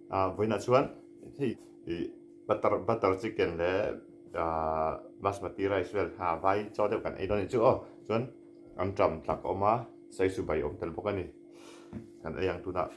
với nó chuan thì butter chicken le basmati rice wel ha vai cho đều kan ai don chu o chuan an tram tlak oma sai su bai om tel bok ani kan ayang tuna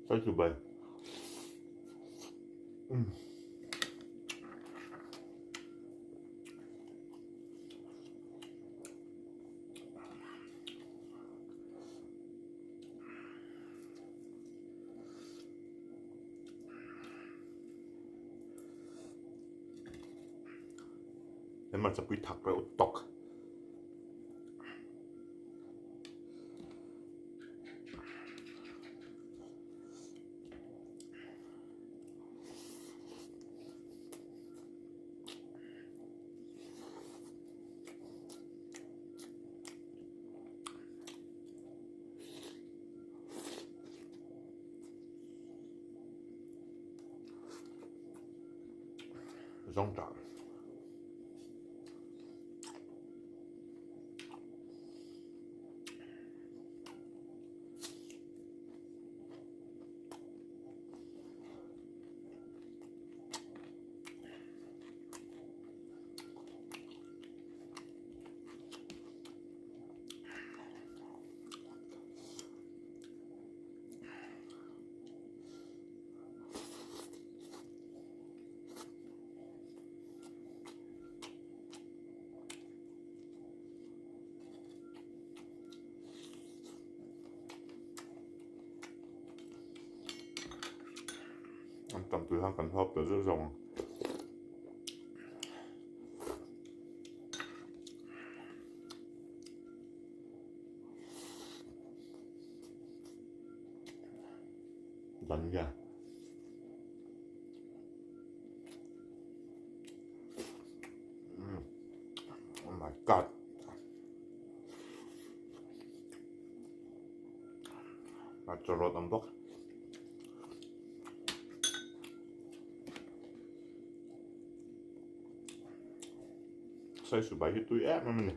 sai su bai nên mà sẽ bị thắc rồi tóc rong rạc ăn tầm từ hàng cần hộp tới giữa rồng dần ra oh my god mà cho rồi tầm bốc sai su bai tu ép mà mình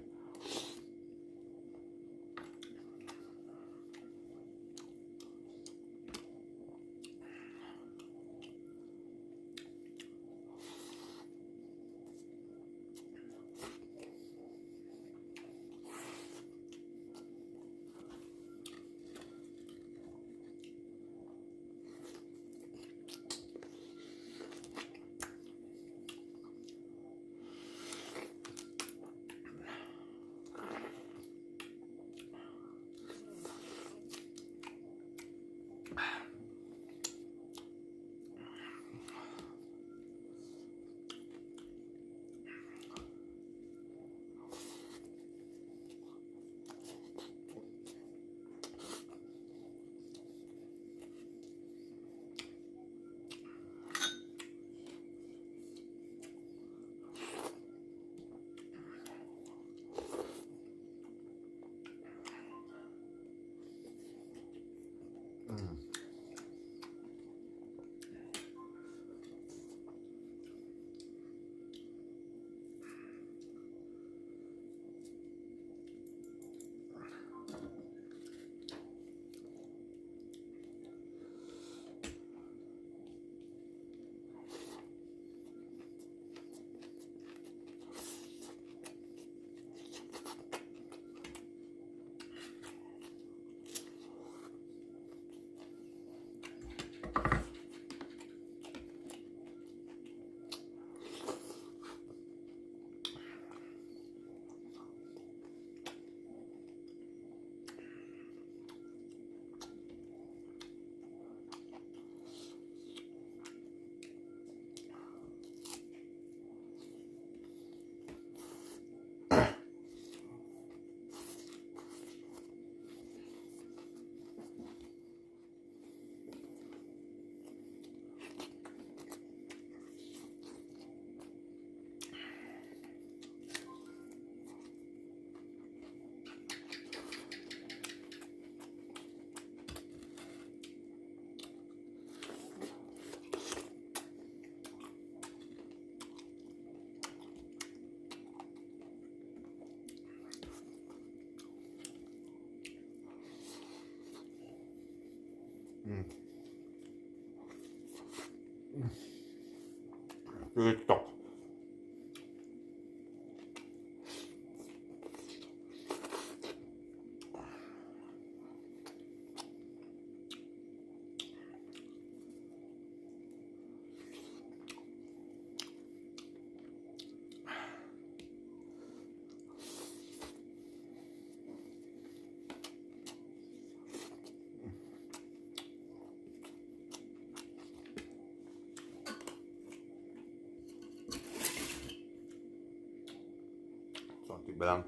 คือตกSonti bilang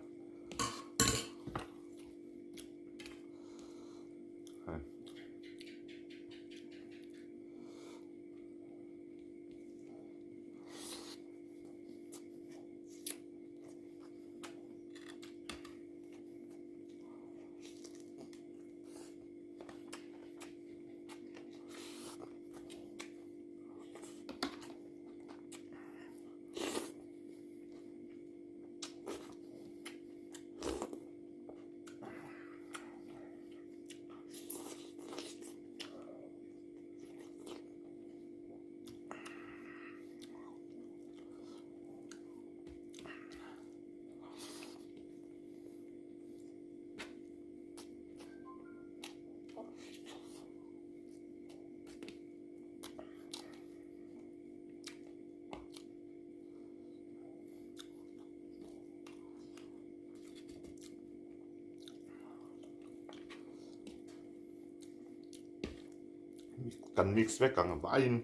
kan mix weg ang Wein.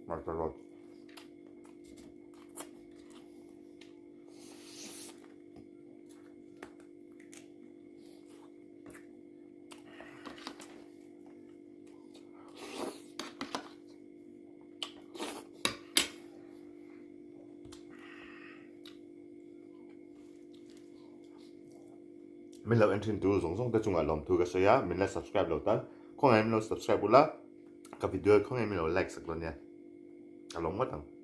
Martelot. Mình lâu entry tu giống giống ta chung alom tu cái số ya mình lại subscribe lâu ta không em lâu subscribe bula cái video không em lâu like sắc luôn nha alom mất không